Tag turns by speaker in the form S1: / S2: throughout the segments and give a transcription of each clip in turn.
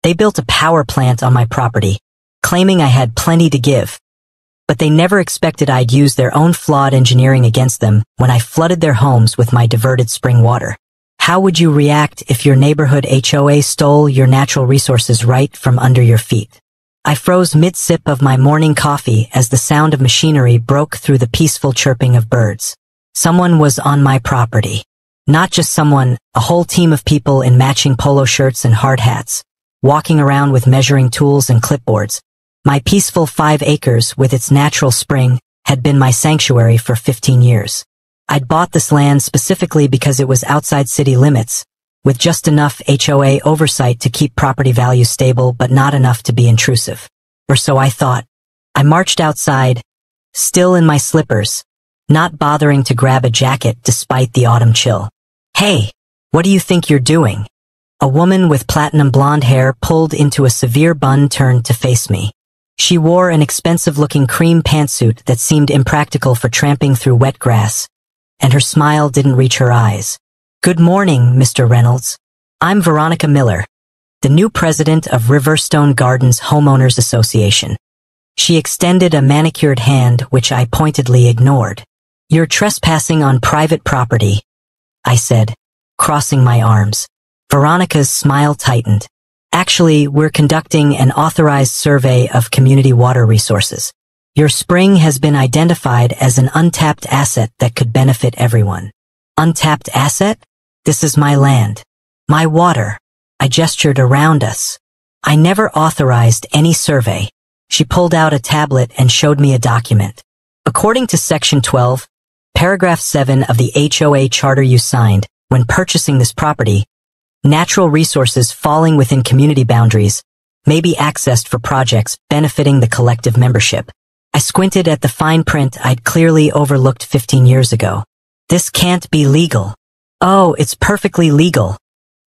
S1: They built a power plant on my property, claiming I had plenty to give. But they never expected I'd use their own flawed engineering against them when I flooded their homes with my diverted spring water. How would you react if your neighborhood HOA stole your natural resources right from under your feet? I froze mid-sip of my morning coffee as the sound of machinery broke through the peaceful chirping of birds. Someone was on my property. Not just someone, a whole team of people in matching polo shirts and hard hats, walking around with measuring tools and clipboards. My peaceful 5 acres with its natural spring had been my sanctuary for 15 years. I'd bought this land specifically because it was outside city limits, with just enough HOA oversight to keep property values stable but not enough to be intrusive. Or so I thought. I marched outside, still in my slippers, not bothering to grab a jacket despite the autumn chill. "Hey, what do you think you're doing?" A woman with platinum blonde hair pulled into a severe bun turned to face me. She wore an expensive-looking cream pantsuit that seemed impractical for tramping through wet grass, and her smile didn't reach her eyes. "Good morning, Mr. Reynolds. I'm Veronica Miller, the new president of Riverstone Gardens Homeowners Association." She extended a manicured hand, which I pointedly ignored. "You're trespassing on private property," I said, crossing my arms. Veronica's smile tightened. "Actually, we're conducting an authorized survey of community water resources. Your spring has been identified as an untapped asset that could benefit everyone." "Untapped asset? This is my land. My water." I gestured around us. "I never authorized any survey." She pulled out a tablet and showed me a document. "According to Section 12, Paragraph 7 of the HOA charter you signed when purchasing this property, natural resources falling within community boundaries may be accessed for projects benefiting the collective membership." I squinted at the fine print I'd clearly overlooked 15 years ago. "This can't be legal." "Oh, it's perfectly legal,"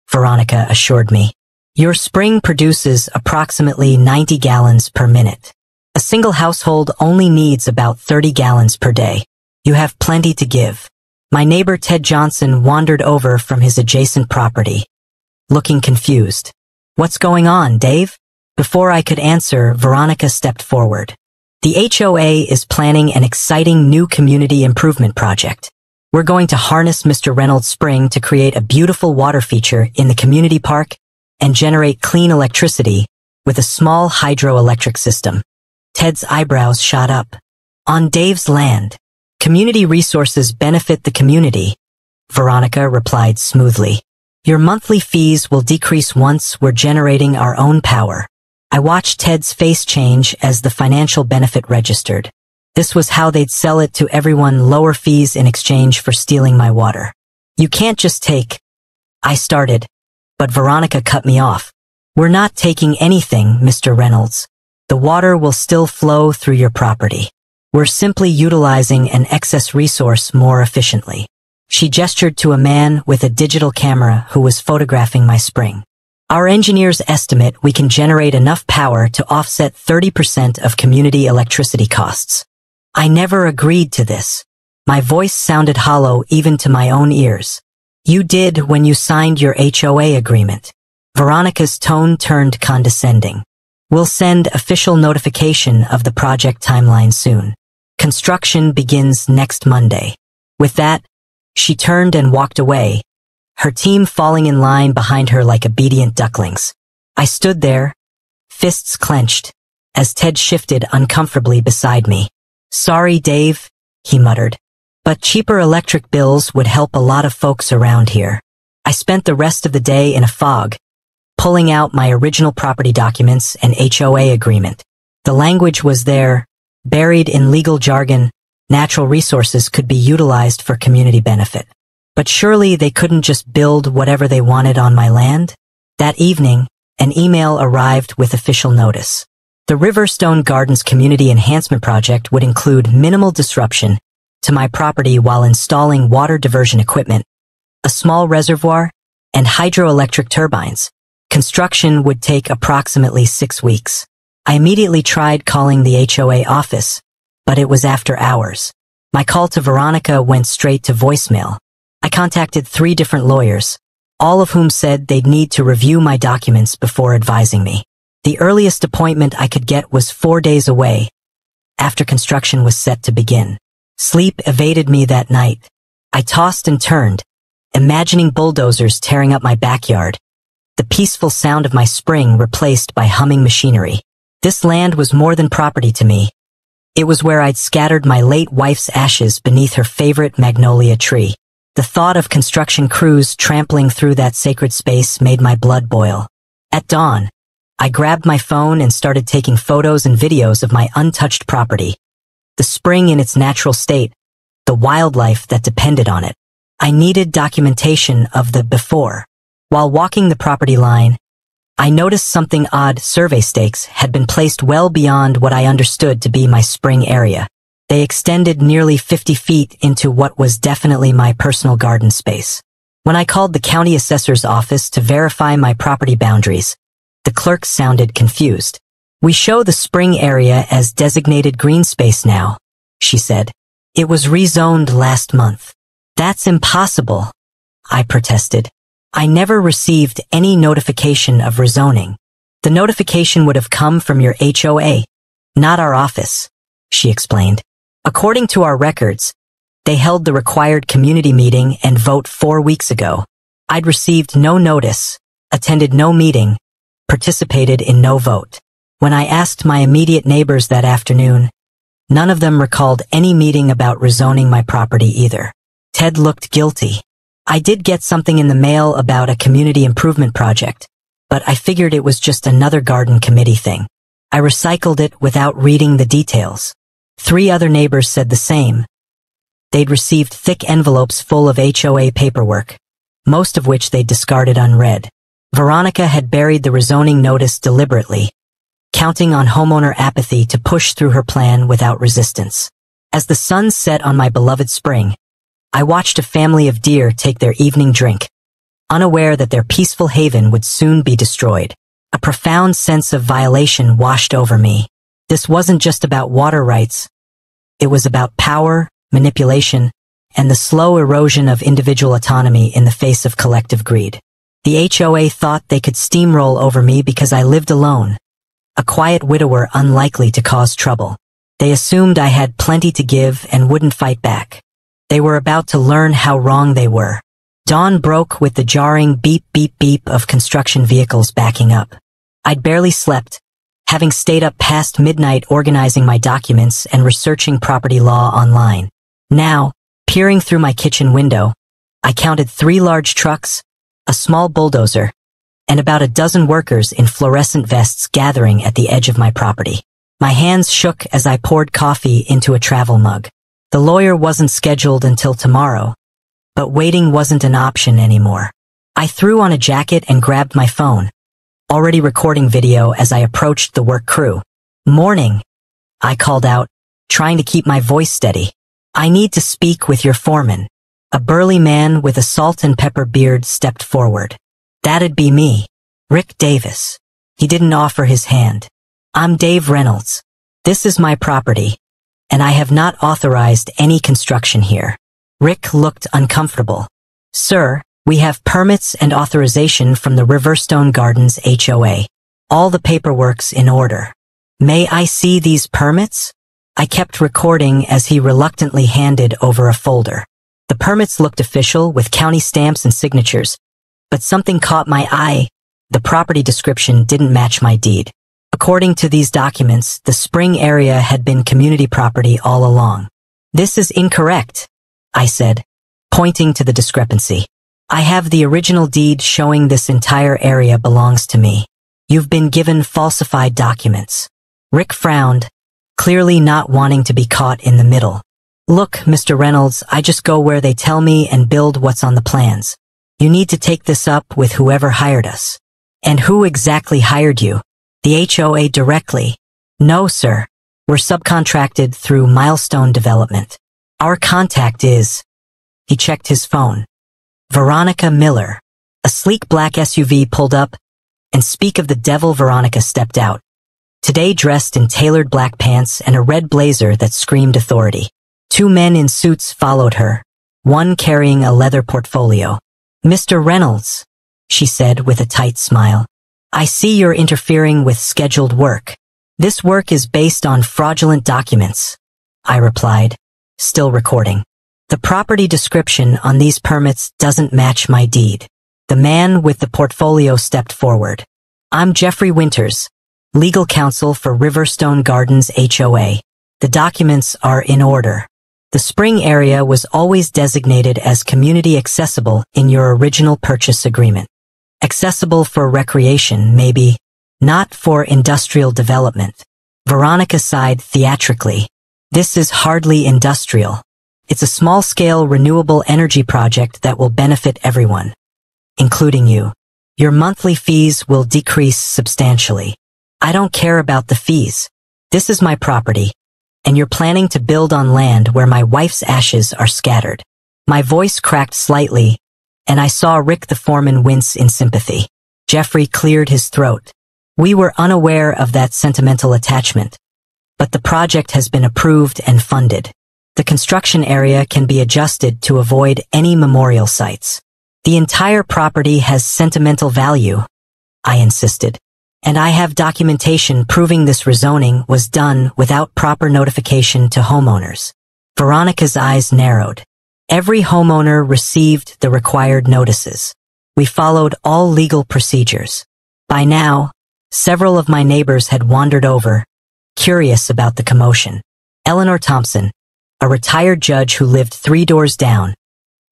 S1: Veronica assured me. "Your spring produces approximately 90 gallons per minute. A single household only needs about 30 gallons per day. You have plenty to give." My neighbor Ted Johnson wandered over from his adjacent property, looking confused. "What's going on, Dave?" Before I could answer, Veronica stepped forward. "The HOA is planning an exciting new community improvement project. We're going to harness Mr. Reynolds' spring to create a beautiful water feature in the community park and generate clean electricity with a small hydroelectric system." Ted's eyebrows shot up. "On Dave's land. Community resources benefit the community," Veronica replied smoothly. "Your monthly fees will decrease once we're generating our own power." I watched Ted's face change as the financial benefit registered. This was how they'd sell it to everyone: lower fees in exchange for stealing my water. "You can't just take—" I started, but Veronica cut me off. "We're not taking anything, Mr. Reynolds. The water will still flow through your property. We're simply utilizing an excess resource more efficiently." She gestured to a man with a digital camera who was photographing my spring. "Our engineers estimate we can generate enough power to offset 30% of community electricity costs." I never agreed to this. My voice sounded hollow even to my own ears. "You did when you signed your HOA agreement." Veronica's tone turned condescending. "We'll send official notification of the project timeline soon. Construction begins next Monday." With that, she turned and walked away, her team falling in line behind her like obedient ducklings. I stood there, fists clenched, as Ted shifted uncomfortably beside me. "Sorry, Dave," he muttered, "but cheaper electric bills would help a lot of folks around here." I spent the rest of the day in a fog, pulling out my original property documents and HOA agreement. The language was there, buried in legal jargon. Natural resources could be utilized for community benefit. But surely they couldn't just build whatever they wanted on my land? That evening, an email arrived with official notice. The Riverstone Gardens Community Enhancement Project would include minimal disruption to my property while installing water diversion equipment, a small reservoir, and hydroelectric turbines. Construction would take approximately 6 weeks. I immediately tried calling the HOA office, but it was after hours. My call to Veronica went straight to voicemail. I contacted 3 different lawyers, all of whom said they'd need to review my documents before advising me. The earliest appointment I could get was 4 days away, after construction was set to begin. Sleep evaded me that night. I tossed and turned, imagining bulldozers tearing up my backyard, the peaceful sound of my spring replaced by humming machinery. This land was more than property to me. It was where I'd scattered my late wife's ashes beneath her favorite magnolia tree. The thought of construction crews trampling through that sacred space made my blood boil. At dawn, I grabbed my phone and started taking photos and videos of my untouched property. The spring in its natural state, the wildlife that depended on it. I needed documentation of the before. While walking the property line, I noticed something odd. Survey stakes had been placed well beyond what I understood to be my spring area. They extended nearly 50 feet into what was definitely my personal garden space. When I called the county assessor's office to verify my property boundaries, the clerk sounded confused. "We show the spring area as designated green space now," she said. "It was rezoned last month." "That's impossible," I protested. "I never received any notification of rezoning. The notification would have come from your HOA, not our office," she explained. "According to our records, they held the required community meeting and vote 4 weeks ago. I'd received no notice, attended no meeting, participated in no vote." When I asked my immediate neighbors that afternoon, none of them recalled any meeting about rezoning my property either. Ted looked guilty. "I did get something in the mail about a community improvement project, but I figured it was just another garden committee thing. I recycled it without reading the details." 3 other neighbors said the same. They'd received thick envelopes full of HOA paperwork, most of which they'd discarded unread. Veronica had buried the rezoning notice deliberately, counting on homeowner apathy to push through her plan without resistance. As the sun set on my beloved spring, I watched a family of deer take their evening drink, unaware that their peaceful haven would soon be destroyed. A profound sense of violation washed over me. This wasn't just about water rights. It was about power, manipulation, and the slow erosion of individual autonomy in the face of collective greed. The HOA thought they could steamroll over me because I lived alone, a quiet widower unlikely to cause trouble. They assumed I had plenty to give and wouldn't fight back. They were about to learn how wrong they were. Dawn broke with the jarring beep beep beep of construction vehicles backing up. I'd barely slept, having stayed up past midnight organizing my documents and researching property law online. Now, peering through my kitchen window, I counted 3 large trucks, a small bulldozer, and about a dozen workers in fluorescent vests gathering at the edge of my property. My hands shook as I poured coffee into a travel mug. The lawyer wasn't scheduled until tomorrow, but waiting wasn't an option anymore. I threw on a jacket and grabbed my phone, already recording video as I approached the work crew. "Morning," I called out, trying to keep my voice steady. "I need to speak with your foreman." A burly man with a salt and pepper beard stepped forward. "That'd be me, Rick Davis." He didn't offer his hand. "I'm Dave Reynolds. This is my property, and I have not authorized any construction here." Rick looked uncomfortable. "Sir, we have permits and authorization from the Riverstone Gardens HOA. All the paperwork's in order." "May I see these permits?" I kept recording as he reluctantly handed over a folder. The permits looked official with county stamps and signatures, but something caught my eye. The property description didn't match my deed. According to these documents, the spring area had been community property all along. "This is incorrect," I said, pointing to the discrepancy. "I have the original deed showing this entire area belongs to me. You've been given falsified documents." Rick frowned, clearly not wanting to be caught in the middle. "Look, Mr. Reynolds, I just go where they tell me and build what's on the plans. You need to take this up with whoever hired us." "And who exactly hired you?" "The HOA directly." "No, sir. We're subcontracted through Milestone Development. Our contact is—" He checked his phone. "Veronica Miller." A sleek black SUV pulled up, and speak of the devil, Veronica stepped out, today dressed in tailored black pants and a red blazer that screamed authority. 2 men in suits followed her, one carrying a leather portfolio. "Mr. Reynolds," she said with a tight smile. I see you're interfering with scheduled work. This work is based on fraudulent documents, I replied, still recording. The property description on these permits doesn't match my deed. The man with the portfolio stepped forward. I'm Jeffrey Winters, legal counsel for Riverstone Gardens HOA. The documents are in order. The spring area was always designated as community accessible in your original purchase agreement. Accessible for recreation, maybe, not for industrial development. Veronica sighed theatrically. This is hardly industrial. It's a small-scale renewable energy project that will benefit everyone, including you. Your monthly fees will decrease substantially. I don't care about the fees. This is my property, and you're planning to build on land where my wife's ashes are scattered. My voice cracked slightly, and I saw Rick the foreman wince in sympathy. Jeffrey cleared his throat. We were unaware of that sentimental attachment, but the project has been approved and funded. The construction area can be adjusted to avoid any memorial sites. The entire property has sentimental value, I insisted, and I have documentation proving this rezoning was done without proper notification to homeowners. Veronica's eyes narrowed. Every homeowner received the required notices. We followed all legal procedures. By now, several of my neighbors had wandered over, curious about the commotion. Eleanor Thompson, a retired judge who lived 3 doors down,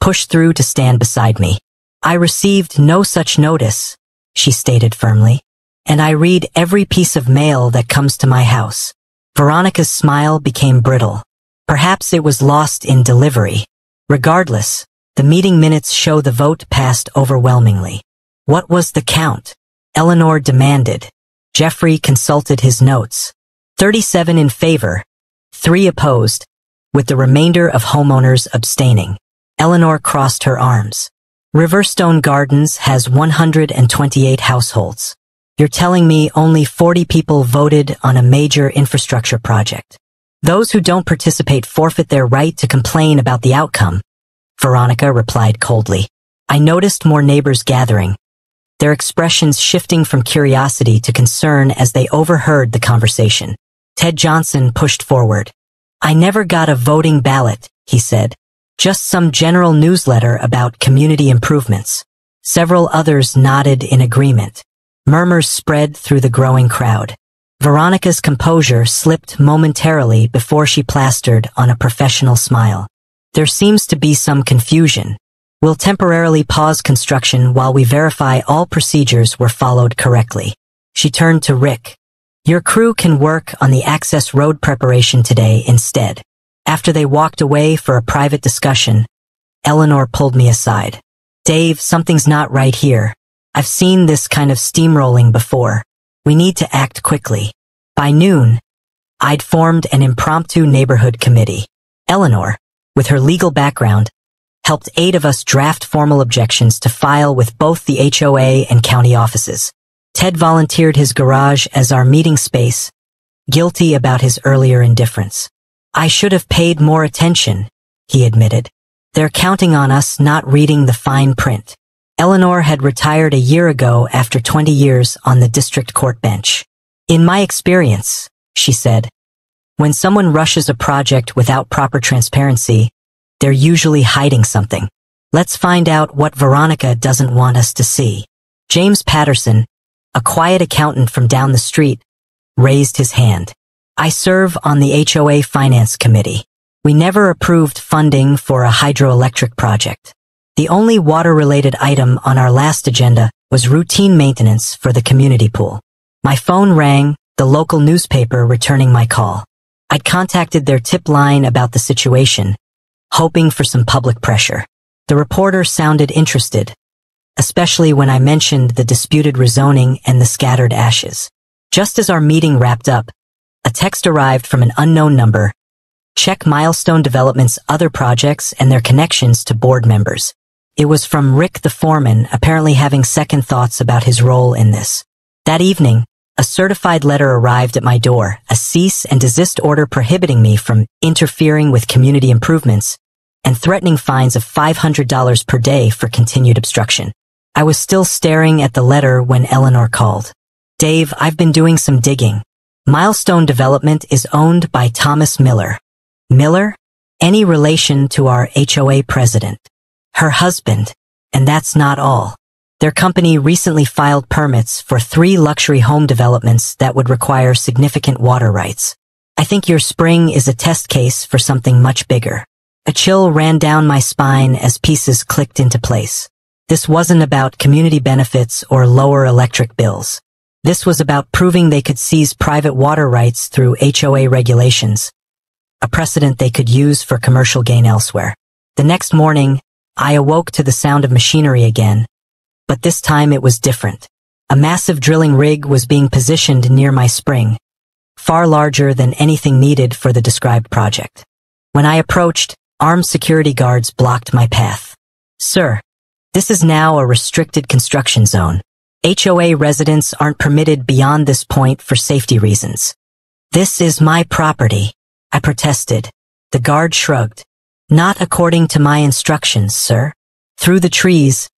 S1: pushed through to stand beside me. I received no such notice, she stated firmly, and I read every piece of mail that comes to my house. Veronica's smile became brittle. Perhaps it was lost in delivery. Regardless, the meeting minutes show the vote passed overwhelmingly. What was the count? Eleanor demanded. Jeffrey consulted his notes. 37 in favor, 3 opposed, with the remainder of homeowners abstaining. Eleanor crossed her arms. Riverstone Gardens has 128 households. You're telling me only 40 people voted on a major infrastructure project. Those who don't participate forfeit their right to complain about the outcome, Veronica replied coldly. I noticed more neighbors gathering, their expressions shifting from curiosity to concern as they overheard the conversation. Ted Johnson pushed forward. I never got a voting ballot, he said. Just some general newsletter about community improvements. Several others nodded in agreement. Murmurs spread through the growing crowd. Veronica's composure slipped momentarily before she plastered on a professional smile. There seems to be some confusion. We'll temporarily pause construction while we verify all procedures were followed correctly. She turned to Rick. Your crew can work on the access road preparation today instead. After they walked away for a private discussion, Eleanor pulled me aside. Dave, something's not right here. I've seen this kind of steamrolling before. We need to act quickly. By noon, I'd formed an impromptu neighborhood committee. Eleanor, with her legal background, helped 8 of us draft formal objections to file with both the HOA and county offices. Ted volunteered his garage as our meeting space, guilty about his earlier indifference. I should have paid more attention, he admitted. They're counting on us not reading the fine print. Eleanor had retired a year ago after 20 years on the district court bench. In my experience, she said, when someone rushes a project without proper transparency, they're usually hiding something. Let's find out what Veronica doesn't want us to see. James Patterson, a quiet accountant from down the street, raised his hand. I serve on the HOA Finance Committee. We never approved funding for a hydroelectric project. The only water-related item on our last agenda was routine maintenance for the community pool. My phone rang, the local newspaper returning my call. I'd contacted their tip line about the situation, hoping for some public pressure. The reporter sounded interested, especially when I mentioned the disputed rezoning and the scattered ashes. Just as our meeting wrapped up, a text arrived from an unknown number. Check Milestone Development's other projects and their connections to board members. It was from Rick the foreman, apparently having second thoughts about his role in this. That evening, a certified letter arrived at my door, a cease and desist order prohibiting me from interfering with community improvements and threatening fines of $500 per day for continued obstruction. I was still staring at the letter when Eleanor called. Dave, I've been doing some digging. Milestone Development is owned by Thomas Miller. Miller? Any relation to our HOA president? Her husband. And that's not all. Their company recently filed permits for 3 luxury home developments that would require significant water rights. I think your spring is a test case for something much bigger. A chill ran down my spine as pieces clicked into place. This wasn't about community benefits or lower electric bills. This was about proving they could seize private water rights through HOA regulations, a precedent they could use for commercial gain elsewhere. The next morning, I awoke to the sound of machinery again, but this time it was different. A massive drilling rig was being positioned near my spring, far larger than anything needed for the described project. When I approached, armed security guards blocked my path. Sir, this is now a restricted construction zone. HOA residents aren't permitted beyond this point for safety reasons. This is my property, I protested. The guard shrugged. Not according to my instructions, sir. Through the trees,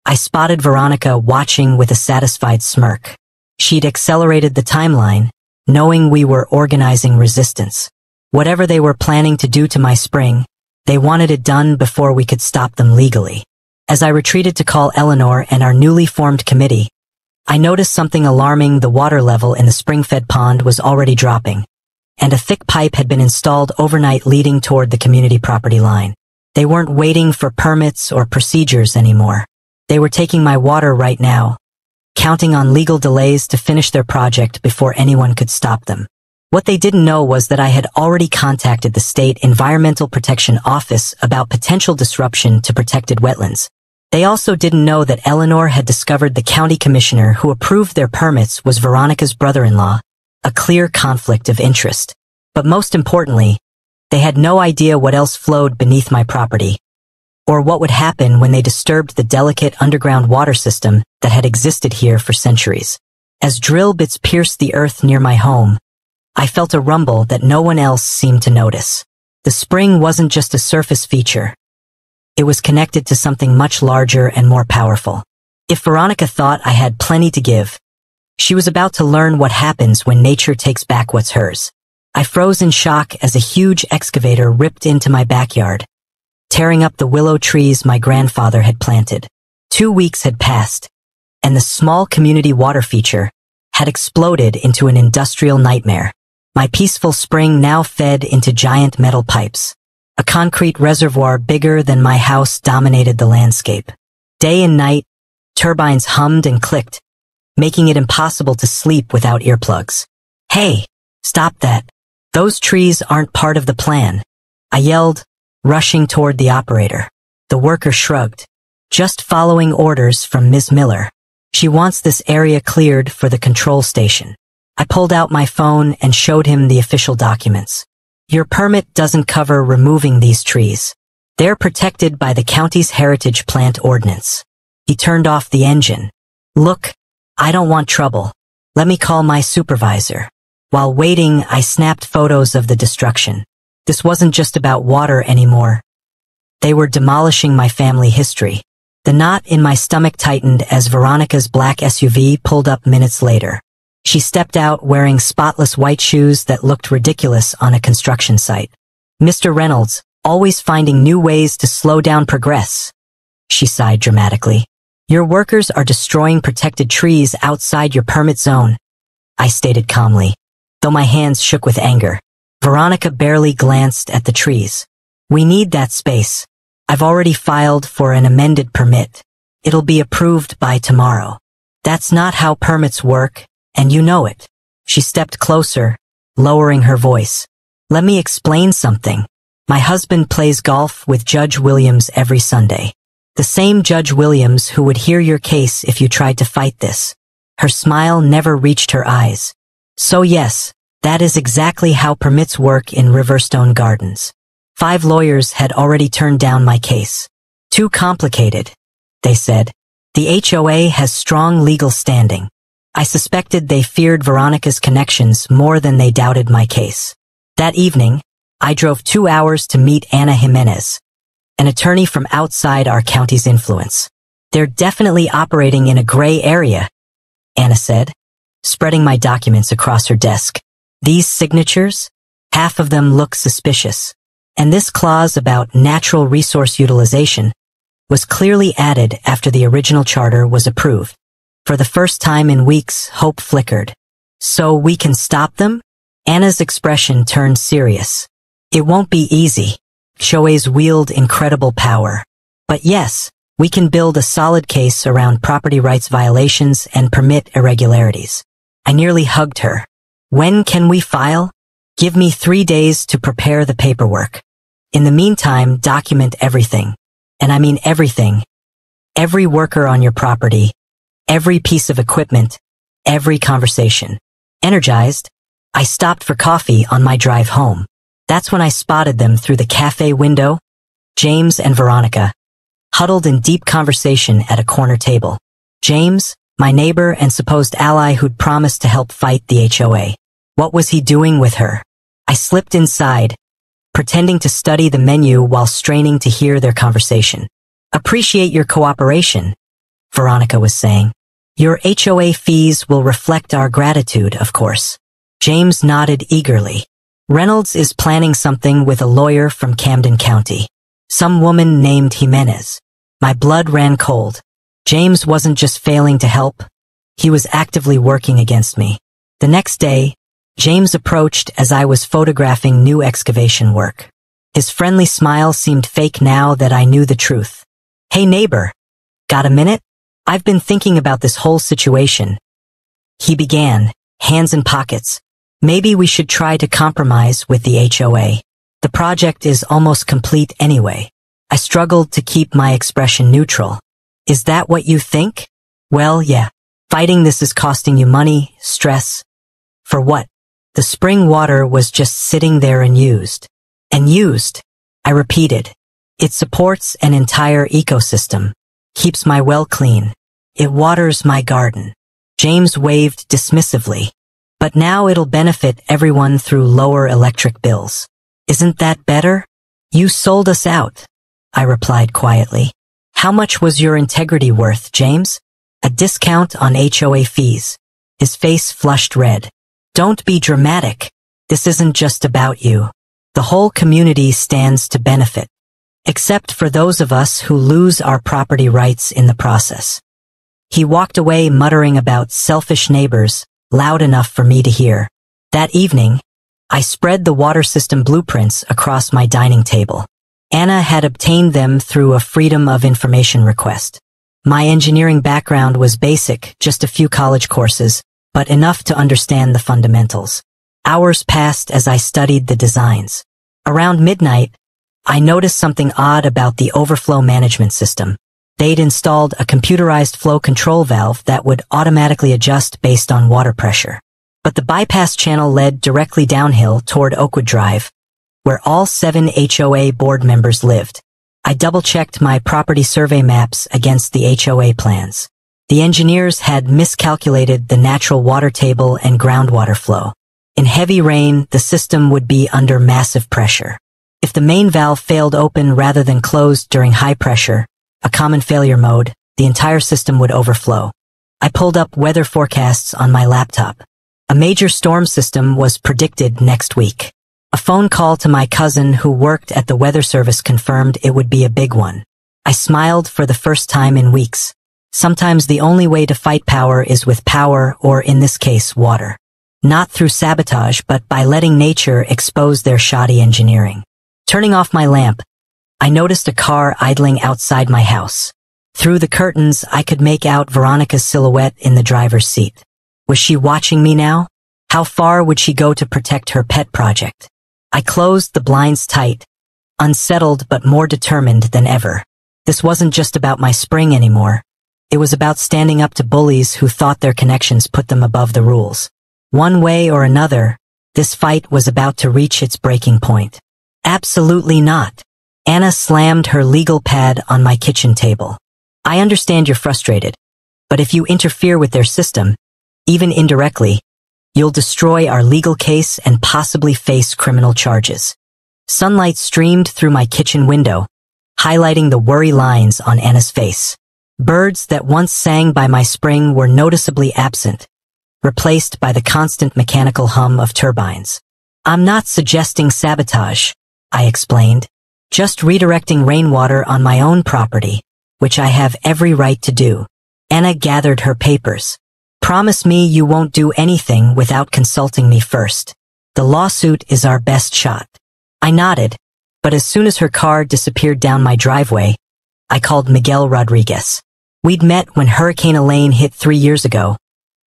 S1: I spotted Veronica watching with a satisfied smirk. She'd accelerated the timeline, knowing we were organizing resistance. Whatever they were planning to do to my spring, they wanted it done before we could stop them legally. As I retreated to call Eleanor and our newly formed committee, I noticed something alarming. The water level in the spring-fed pond was already dropping, and a thick pipe had been installed overnight leading toward the community property line. They weren't waiting for permits or procedures anymore. They were taking my water right now, counting on legal delays to finish their project before anyone could stop them. What they didn't know was that I had already contacted the State Environmental Protection Office about potential disruption to protected wetlands. They also didn't know that Eleanor had discovered the county commissioner who approved their permits was Veronica's brother-in-law, a clear conflict of interest. But most importantly, they had no idea what else flowed beneath my property, or what would happen when they disturbed the delicate underground water system that had existed here for centuries. As drill bits pierced the earth near my home, I felt a rumble that no one else seemed to notice. The spring wasn't just a surface feature. It was connected to something much larger and more powerful. If Veronica thought I had plenty to give, she was about to learn what happens when nature takes back what's hers. I froze in shock as a huge excavator ripped into my backyard, tearing up the willow trees my grandfather had planted. 2 weeks had passed, and the small community water feature had exploded into an industrial nightmare. My peaceful spring now fed into giant metal pipes. A concrete reservoir bigger than my house dominated the landscape. Day and night, turbines hummed and clicked, making it impossible to sleep without earplugs. Hey, stop that. Those trees aren't part of the plan, I yelled, rushing toward the operator. The worker shrugged. Just following orders from Ms. Miller. She wants this area cleared for the control station. I pulled out my phone and showed him the official documents. Your permit doesn't cover removing these trees. They're protected by the county's Heritage Plant Ordinance. He turned off the engine. Look, I don't want trouble. Let me call my supervisor. While waiting, I snapped photos of the destruction. This wasn't just about water anymore. They were demolishing my family history. The knot in my stomach tightened as Veronica's black SUV pulled up minutes later. She stepped out wearing spotless white shoes that looked ridiculous on a construction site. Mr. Reynolds, always finding new ways to slow down progress, she sighed dramatically. Your workers are destroying protected trees outside your permit zone, I stated calmly, though my hands shook with anger. Veronica barely glanced at the trees. We need that space. I've already filed for an amended permit. It'll be approved by tomorrow. That's not how permits work, and you know it. She stepped closer, lowering her voice. Let me explain something. My husband plays golf with Judge Williams every Sunday. The same Judge Williams who would hear your case if you tried to fight this. Her smile never reached her eyes. So yes, that is exactly how permits work in Riverstone Gardens. 5 lawyers had already turned down my case. Too complicated, they said. The HOA has strong legal standing. I suspected they feared Veronica's connections more than they doubted my case. That evening, I drove 2 hours to meet Ana Jimenez, an attorney from outside our county's influence. They're definitely operating in a gray area, Anna said, spreading my documents across her desk. These signatures? Half of them look suspicious. And this clause about natural resource utilization was clearly added after the original charter was approved. For the first time in weeks, hope flickered. So we can stop them? Anna's expression turned serious. It won't be easy. HOAs wield incredible power. But yes, we can build a solid case around property rights violations and permit irregularities. I nearly hugged her. When can we file? Give me 3 days to prepare the paperwork. In the meantime, document everything. And I mean everything. Every worker on your property, every piece of equipment, every conversation. Energized, I stopped for coffee on my drive home. That's when I spotted them through the cafe window, James and Veronica, huddled in deep conversation at a corner table. James, my neighbor and supposed ally who'd promised to help fight the HOA. What was he doing with her? I slipped inside, pretending to study the menu while straining to hear their conversation. Appreciate your cooperation, Veronica was saying. Your HOA fees will reflect our gratitude, of course. James nodded eagerly. Reynolds is planning something with a lawyer from Camden County. Some woman named Jimenez. My blood ran cold. James wasn't just failing to help. He was actively working against me. The next day, James approached as I was photographing new excavation work. His friendly smile seemed fake now that I knew the truth. Hey neighbor, got a minute? I've been thinking about this whole situation. He began, hands in pockets. Maybe we should try to compromise with the HOA. The project is almost complete anyway. I struggled to keep my expression neutral. Is that what you think? Well, yeah. Fighting this is costing you money, stress. For what? The spring water was just sitting there unused. And used, I repeated. It supports an entire ecosystem. Keeps my well clean. It waters my garden. James waved dismissively. But now it'll benefit everyone through lower electric bills. Isn't that better? You sold us out, I replied quietly. How much was your integrity worth, James? A discount on HOA fees. His face flushed red. Don't be dramatic. This isn't just about you. The whole community stands to benefit. Except for those of us who lose our property rights in the process. He walked away muttering about selfish neighbors, loud enough for me to hear. That evening, I spread the water system blueprints across my dining table. Anna had obtained them through a Freedom of Information request. My engineering background was basic, just a few college courses, but enough to understand the fundamentals. Hours passed as I studied the designs. Around midnight, I noticed something odd about the overflow management system. They'd installed a computerized flow control valve that would automatically adjust based on water pressure. But the bypass channel led directly downhill toward Oakwood Drive, where all 7 HOA board members lived. I double-checked my property survey maps against the HOA plans. The engineers had miscalculated the natural water table and groundwater flow. In heavy rain, the system would be under massive pressure. If the main valve failed open rather than closed during high pressure, a common failure mode, the entire system would overflow. I pulled up weather forecasts on my laptop. A major storm system was predicted next week. A phone call to my cousin who worked at the weather service confirmed it would be a big one. I smiled for the first time in weeks. Sometimes the only way to fight power is with power, or in this case, water. Not through sabotage, but by letting nature expose their shoddy engineering. Turning off my lamp, I noticed a car idling outside my house. Through the curtains, I could make out Veronica's silhouette in the driver's seat. Was she watching me now? How far would she go to protect her pet project? I closed the blinds tight, unsettled but more determined than ever. This wasn't just about my spring anymore. It was about standing up to bullies who thought their connections put them above the rules. One way or another, this fight was about to reach its breaking point. Absolutely not. Anna slammed her legal pad on my kitchen table. I understand you're frustrated, but if you interfere with their system, even indirectly, you'll destroy our legal case and possibly face criminal charges. Sunlight streamed through my kitchen window, highlighting the worry lines on Anna's face. Birds that once sang by my spring were noticeably absent, replaced by the constant mechanical hum of turbines. I'm not suggesting sabotage, I explained, just redirecting rainwater on my own property, which I have every right to do. Anna gathered her papers. Promise me you won't do anything without consulting me first. The lawsuit is our best shot. I nodded, but as soon as her car disappeared down my driveway, I called Miguel Rodriguez. We'd met when Hurricane Elaine hit 3 years ago,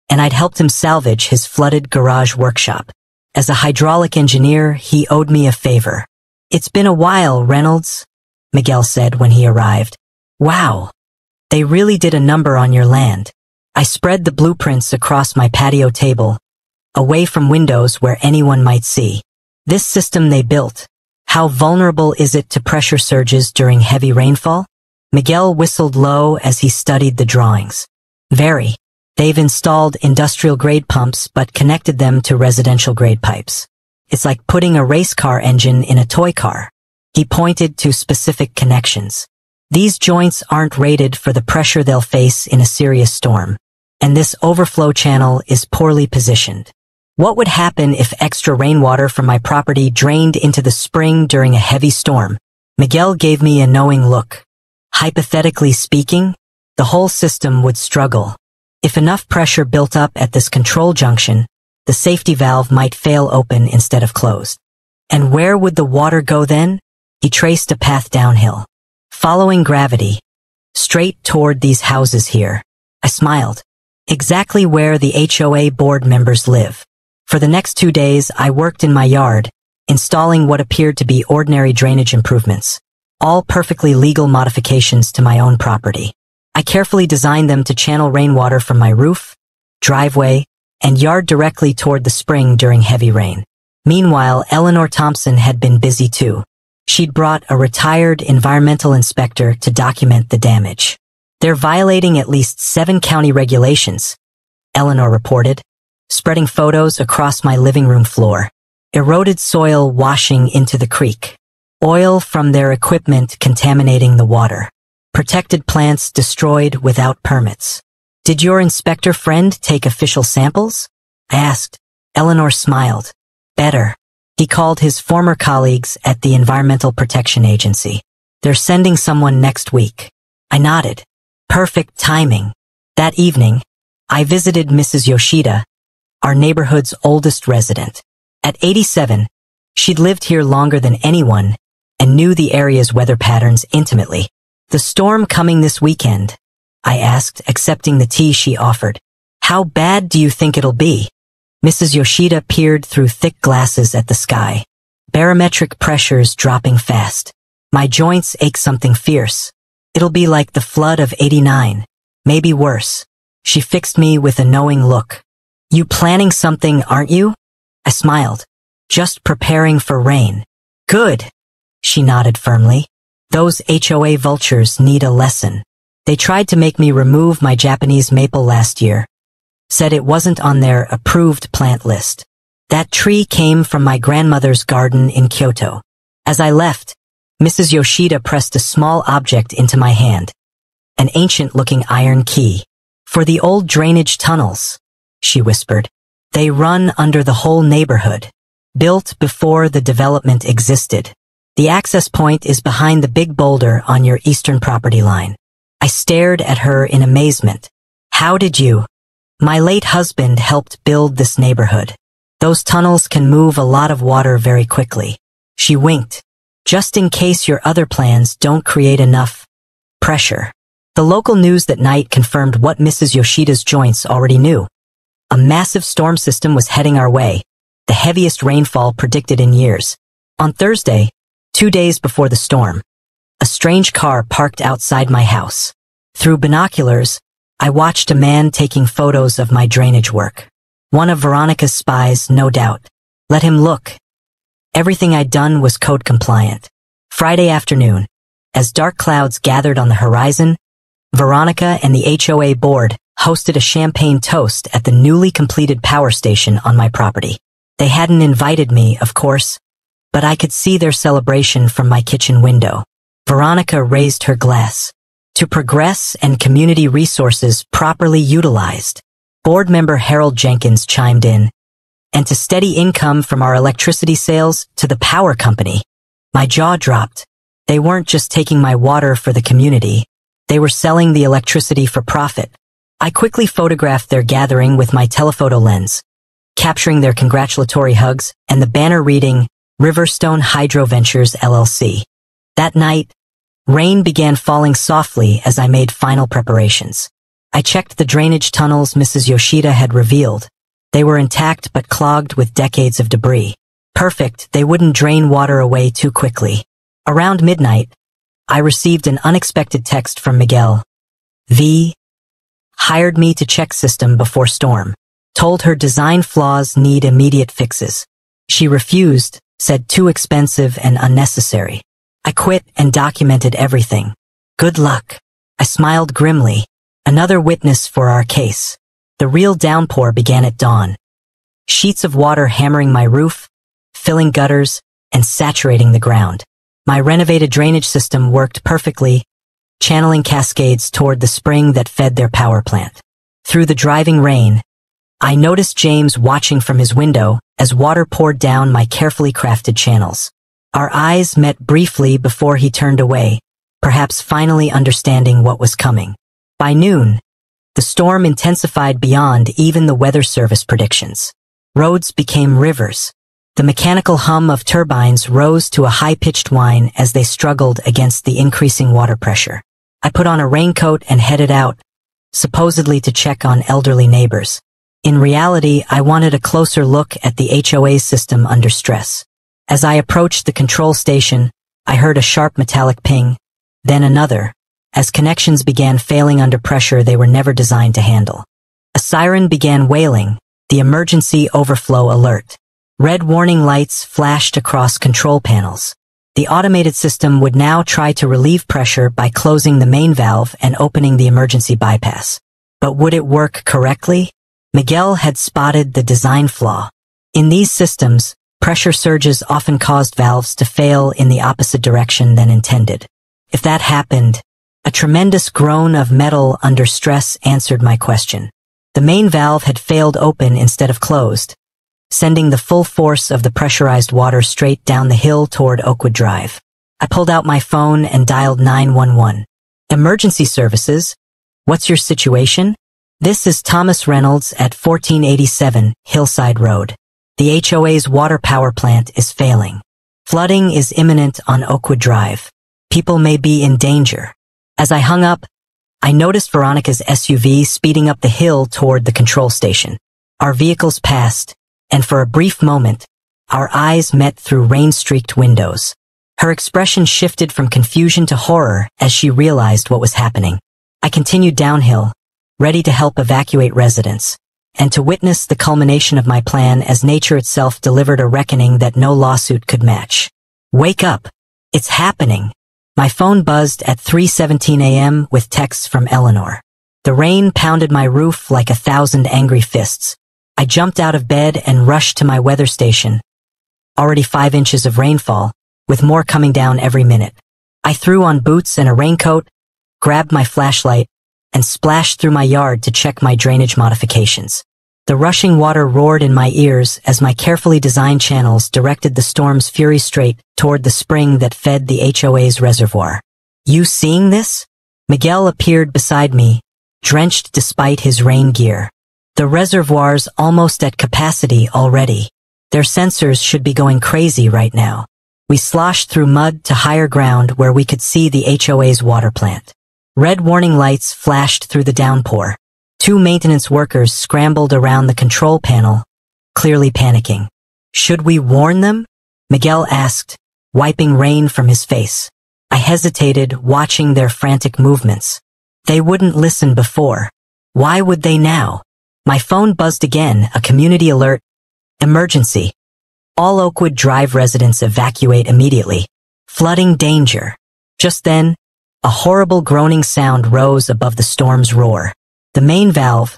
S1: and I'd helped him salvage his flooded garage workshop. As a hydraulic engineer, he owed me a favor. It's been a while, Reynolds, Miguel said when he arrived. Wow, they really did a number on your land. I spread the blueprints across my patio table, away from windows where anyone might see. This system they built, how vulnerable is it to pressure surges during heavy rainfall? Miguel whistled low as he studied the drawings. Very. They've installed industrial-grade pumps but connected them to residential-grade pipes. It's like putting a race car engine in a toy car. He pointed to specific connections. These joints aren't rated for the pressure they'll face in a serious storm, and this overflow channel is poorly positioned. What would happen if extra rainwater from my property drained into the spring during a heavy storm? Miguel gave me a knowing look. Hypothetically speaking, the whole system would struggle. If enough pressure built up at this control junction, the safety valve might fail open instead of closed. And where would the water go then? He traced a path downhill, following gravity, straight toward these houses here. I smiled. Exactly where the HOA board members live. For the next 2 days, I worked in my yard, installing what appeared to be ordinary drainage improvements, all perfectly legal modifications to my own property. I carefully designed them to channel rainwater from my roof, driveway, and yard directly toward the spring during heavy rain. Meanwhile, Eleanor Thompson had been busy too. She'd brought a retired environmental inspector to document the damage. They're violating at least 7 county regulations, Eleanor reported, spreading photos across my living room floor. Eroded soil washing into the creek. Oil from their equipment contaminating the water. Protected plants destroyed without permits. Did your inspector friend take official samples? I asked. Eleanor smiled. Better. He called his former colleagues at the Environmental Protection Agency. They're sending someone next week. I nodded. Perfect timing. That evening, I visited Mrs. Yoshida, our neighborhood's oldest resident. At 87, she'd lived here longer than anyone and knew the area's weather patterns intimately. The storm coming this weekend? I asked, accepting the tea she offered. How bad do you think it'll be? Mrs. Yoshida peered through thick glasses at the sky. Barometric pressures dropping fast. My joints ache something fierce. It'll be like the flood of '89. Maybe worse. She fixed me with a knowing look. You planning something, aren't you? I smiled. Just preparing for rain. Good. She nodded firmly. Those HOA vultures need a lesson. They tried to make me remove my Japanese maple last year. Said it wasn't on their approved plant list. That tree came from my grandmother's garden in Kyoto. As I left, Mrs. Yoshida pressed a small object into my hand. An ancient-looking iron key. For the old drainage tunnels, she whispered. They run under the whole neighborhood. Built before the development existed. The access point is behind the big boulder on your eastern property line. I stared at her in amazement. How did you? My late husband helped build this neighborhood. Those tunnels can move a lot of water very quickly. She winked. Just in case your other plans don't create enough pressure. The local news that night confirmed what Mrs. Yoshida's joints already knew. A massive storm system was heading our way, the heaviest rainfall predicted in years. On Thursday, 2 days before the storm, a strange car parked outside my house. Through binoculars, I watched a man taking photos of my drainage work. One of Veronica's spies, no doubt. Let him look. Everything I'd done was code compliant. Friday afternoon, as dark clouds gathered on the horizon, Veronica and the HOA board hosted a champagne toast at the newly completed power station on my property. They hadn't invited me, of course, but I could see their celebration from my kitchen window. Veronica raised her glass. to progress and community resources properly utilized. Board member Harold Jenkins chimed in, and to steady income from our electricity sales to the power company. My jaw dropped. They weren't just taking my water for the community. They were selling the electricity for profit. I quickly photographed their gathering with my telephoto lens, capturing their congratulatory hugs and the banner reading, Riverstone Hydro Ventures LLC. That night, rain began falling softly as I made final preparations. I checked the drainage tunnels Mrs. Yoshida had revealed. They were intact but clogged with decades of debris. Perfect, they wouldn't drain water away too quickly. Around midnight, I received an unexpected text from Miguel. V. Hired me to check system before storm. Told her design flaws need immediate fixes. She refused, said too expensive and unnecessary. I quit and documented everything. Good luck. I smiled grimly. Another witness for our case. The real downpour began at dawn. Sheets of water hammering my roof, filling gutters, and saturating the ground. My renovated drainage system worked perfectly, channeling cascades toward the spring that fed their power plant. Through the driving rain, I noticed James watching from his window as water poured down my carefully crafted channels. Our eyes met briefly before he turned away, perhaps finally understanding what was coming. By noon, the storm intensified beyond even the weather service predictions. Roads became rivers. The mechanical hum of turbines rose to a high-pitched whine as they struggled against the increasing water pressure. I put on a raincoat and headed out, supposedly to check on elderly neighbors. In reality, I wanted a closer look at the HOA system under stress. As I approached the control station, I heard a sharp metallic ping, then another, as connections began failing under pressure they were never designed to handle. A siren began wailing, the emergency overflow alert. Red warning lights flashed across control panels. The automated system would now try to relieve pressure by closing the main valve and opening the emergency bypass. But would it work correctly? Miguel had spotted the design flaw. In these systems, pressure surges often caused valves to fail in the opposite direction than intended. If that happened, a tremendous groan of metal under stress answered my question. The main valve had failed open instead of closed, sending the full force of the pressurized water straight down the hill toward Oakwood Drive. I pulled out my phone and dialed 911. Emergency services? What's your situation? This is Thomas Reynolds at 1487 Hillside Road. The HOA's water power plant is failing. Flooding is imminent on Oakwood Drive. People may be in danger. As I hung up, I noticed Veronica's SUV speeding up the hill toward the control station. Our vehicles passed, and for a brief moment, our eyes met through rain-streaked windows. Her expression shifted from confusion to horror as she realized what was happening. I continued downhill, ready to help evacuate residents, and to witness the culmination of my plan as nature itself delivered a reckoning that no lawsuit could match. Wake up! It's happening! My phone buzzed at 3:17 a.m. with texts from Eleanor. The rain pounded my roof like 1,000 angry fists. I jumped out of bed and rushed to my weather station. Already 5 inches of rainfall, with more coming down every minute. I threw on boots and a raincoat, grabbed my flashlight, and splashed through my yard to check my drainage modifications. The rushing water roared in my ears as my carefully designed channels directed the storm's fury straight toward the spring that fed the HOA's reservoir. You seeing this? Miguel appeared beside me, drenched despite his rain gear. The reservoir's almost at capacity already. Their sensors should be going crazy right now. We sloshed through mud to higher ground where we could see the HOA's water plant. Red warning lights flashed through the downpour. 2 maintenance workers scrambled around the control panel, clearly panicking. Should we warn them? Miguel asked, wiping rain from his face. I hesitated, watching their frantic movements. They wouldn't listen before. Why would they now? My phone buzzed again, a community alert. Emergency. All Oakwood Drive residents evacuate immediately. Flooding danger. Just then, a horrible groaning sound rose above the storm's roar. The main valve,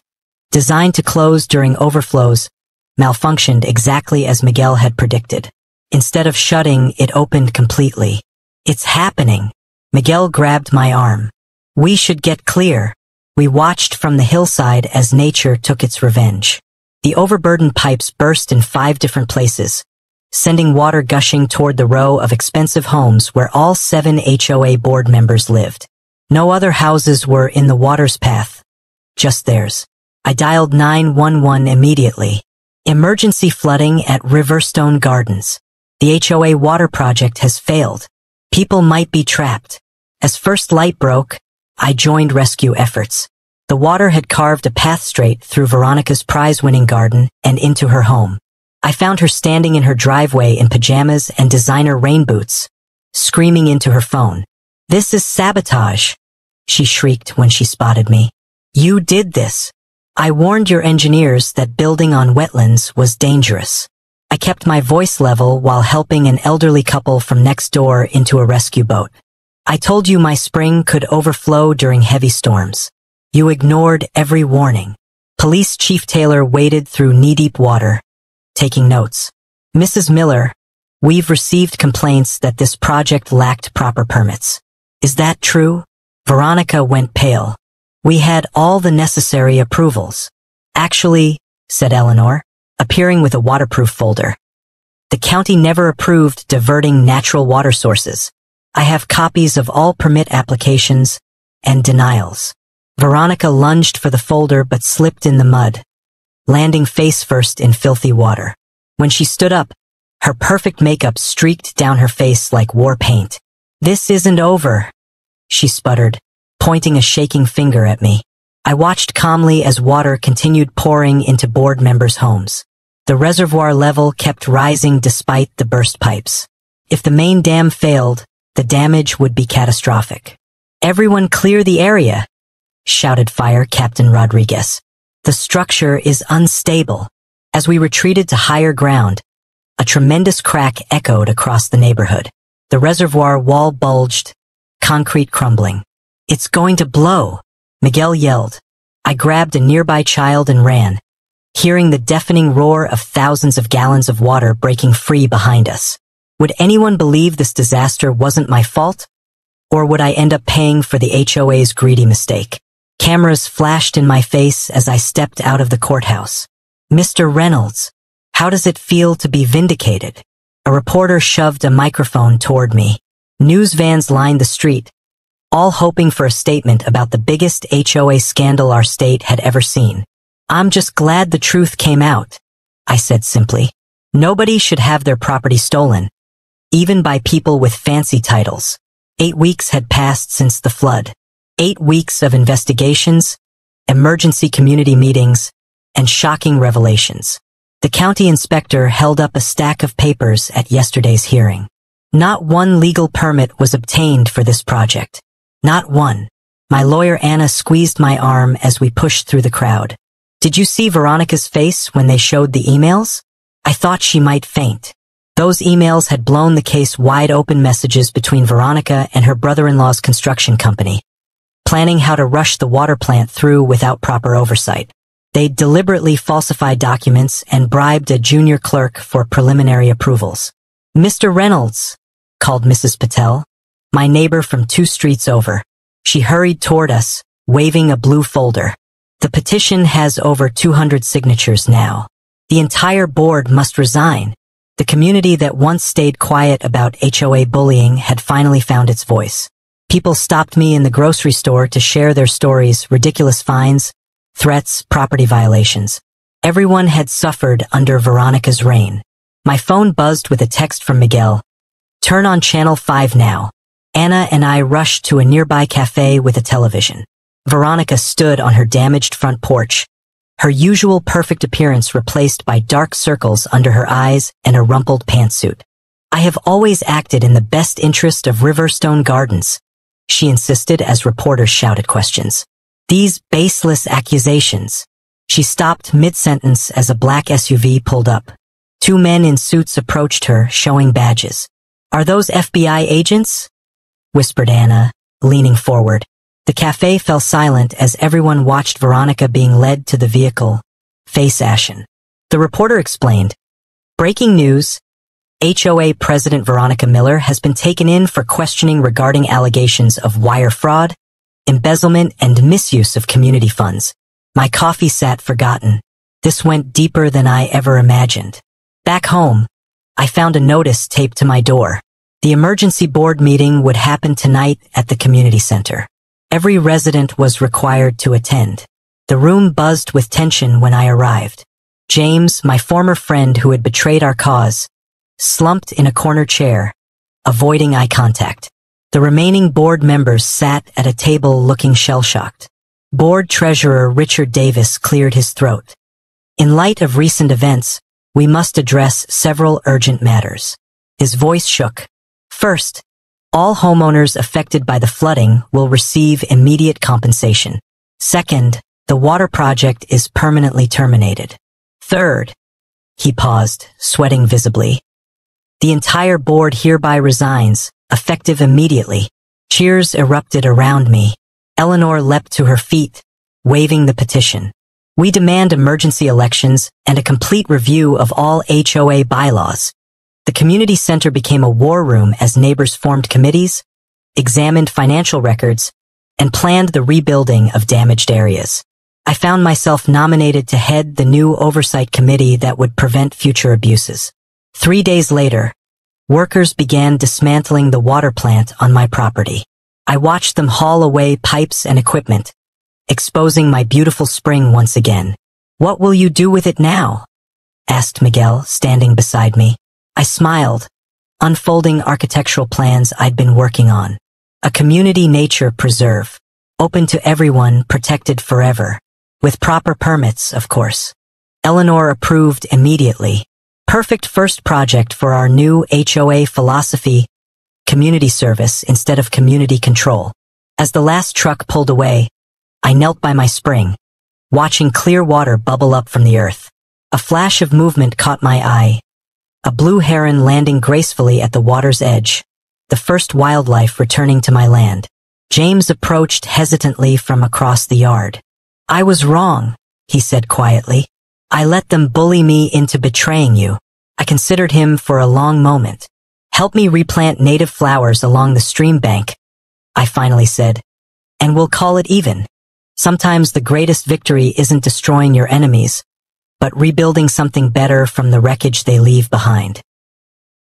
S1: designed to close during overflows, malfunctioned exactly as Miguel had predicted. Instead of shutting, it opened completely. It's happening. Miguel grabbed my arm. We should get clear. We watched from the hillside as nature took its revenge. The overburdened pipes burst in 5 different places, sending water gushing toward the row of expensive homes where all 7 HOA board members lived. No other houses were in the water's path, just theirs. I dialed 911 immediately. Emergency flooding at Riverstone Gardens. The HOA water project has failed. People might be trapped. As first light broke, I joined rescue efforts. The water had carved a path straight through Veronica's prize-winning garden and into her home. I found her standing in her driveway in pajamas and designer rain boots, screaming into her phone. "This is sabotage," she shrieked when she spotted me. "You did this. I warned your engineers that building on wetlands was dangerous." I kept my voice level while helping an elderly couple from next door into a rescue boat. "I told you my spring could overflow during heavy storms. You ignored every warning." Police Chief Taylor waded through knee-deep water, taking notes. "Mrs. Miller, we've received complaints that this project lacked proper permits. Is that true?" Veronica went pale. "We had all the necessary approvals." "Actually," said Eleanor, appearing with a waterproof folder, "the county never approved diverting natural water sources. I have copies of all permit applications and denials." Veronica lunged for the folder but slipped in the mud, landing face first in filthy water. When she stood up, her perfect makeup streaked down her face like war paint. "This isn't over," she sputtered, pointing a shaking finger at me. I watched calmly as water continued pouring into board members' homes. The reservoir level kept rising despite the burst pipes. If the main dam failed, the damage would be catastrophic. "Everyone clear the area," shouted Fire Captain Rodriguez. "The structure is unstable." As we retreated to higher ground, a tremendous crack echoed across the neighborhood. The reservoir wall bulged, concrete crumbling. "It's going to blow," Miguel yelled. I grabbed a nearby child and ran, hearing the deafening roar of thousands of gallons of water breaking free behind us. Would anyone believe this disaster wasn't my fault? Or would I end up paying for the HOA's greedy mistake? Cameras flashed in my face as I stepped out of the courthouse. "Mr. Reynolds, how does it feel to be vindicated?" A reporter shoved a microphone toward me. News vans lined the street, all hoping for a statement about the biggest HOA scandal our state had ever seen. "I'm just glad the truth came out," I said simply. Nobody should have their property stolen, even by people with fancy titles. 8 weeks had passed since the flood. 8 weeks of investigations, emergency community meetings, and shocking revelations. The county inspector held up a stack of papers at yesterday's hearing. Not one legal permit was obtained for this project. Not one. My lawyer Anna squeezed my arm as we pushed through the crowd. "Did you see Veronica's face when they showed the emails?" I thought she might faint. Those emails had blown the case wide open, messages between Veronica and her brother-in-law's construction company, planning how to rush the water plant through without proper oversight. They'd deliberately falsified documents and bribed a junior clerk for preliminary approvals. "Mr. Reynolds," called Mrs. Patel, my neighbor from 2 streets over. She hurried toward us, waving a blue folder. "The petition has over 200 signatures now. The entire board must resign." The community that once stayed quiet about HOA bullying had finally found its voice. People stopped me in the grocery store to share their stories, ridiculous fines, threats, property violations. Everyone had suffered under Veronica's reign. My phone buzzed with a text from Miguel. "Turn on Channel 5 now." Anna and I rushed to a nearby cafe with a television. Veronica stood on her damaged front porch, her usual perfect appearance replaced by dark circles under her eyes and a rumpled pantsuit. "I have always acted in the best interest of Riverstone Gardens," she insisted as reporters shouted questions. "These baseless accusations." She stopped mid-sentence as a black SUV pulled up. 2 men in suits approached her, showing badges. "Are those FBI agents?" whispered Anna, leaning forward. The cafe fell silent as everyone watched Veronica being led to the vehicle, face ashen. The reporter explained, "Breaking news. HOA President Veronica Miller has been taken in for questioning regarding allegations of wire fraud, embezzlement and misuse of community funds. My coffee sat forgotten. This went deeper than I ever imagined. Back home, I found a notice taped to my door. The emergency board meeting would happen tonight at the community center. Every resident was required to attend. The room buzzed with tension when I arrived. James, my former friend who had betrayed our cause, slumped in a corner chair, avoiding eye contact. The remaining board members sat at a table looking shell-shocked. Board Treasurer Richard Davis cleared his throat. In light of recent events, we must address several urgent matters. His voice shook. First, all homeowners affected by the flooding will receive immediate compensation. Second, the water project is permanently terminated. Third, he paused, sweating visibly. The entire board hereby resigns, effective immediately. Cheers erupted around me. Eleanor leapt to her feet, waving the petition. We demand emergency elections and a complete review of all HOA bylaws. The community center became a war room as neighbors formed committees, examined financial records, and planned the rebuilding of damaged areas. I found myself nominated to head the new oversight committee that would prevent future abuses. 3 days later, workers began dismantling the water plant on my property. I watched them haul away pipes and equipment, exposing my beautiful spring once again. "What will you do with it now?" asked Miguel, standing beside me. I smiled, unfolding architectural plans I'd been working on. A community nature preserve, open to everyone, protected forever. With proper permits, of course. Eleanor approved immediately. Perfect first project for our new HOA philosophy, community service instead of community control. As the last truck pulled away, I knelt by my spring, watching clear water bubble up from the earth. A flash of movement caught my eye. A blue heron landing gracefully at the water's edge, the first wildlife returning to my land. James approached hesitantly from across the yard. "I was wrong," he said quietly. "I let them bully me into betraying you." I considered him for a long moment. "Help me replant native flowers along the stream bank," I finally said, "and we'll call it even." Sometimes the greatest victory isn't destroying your enemies, but rebuilding something better from the wreckage they leave behind.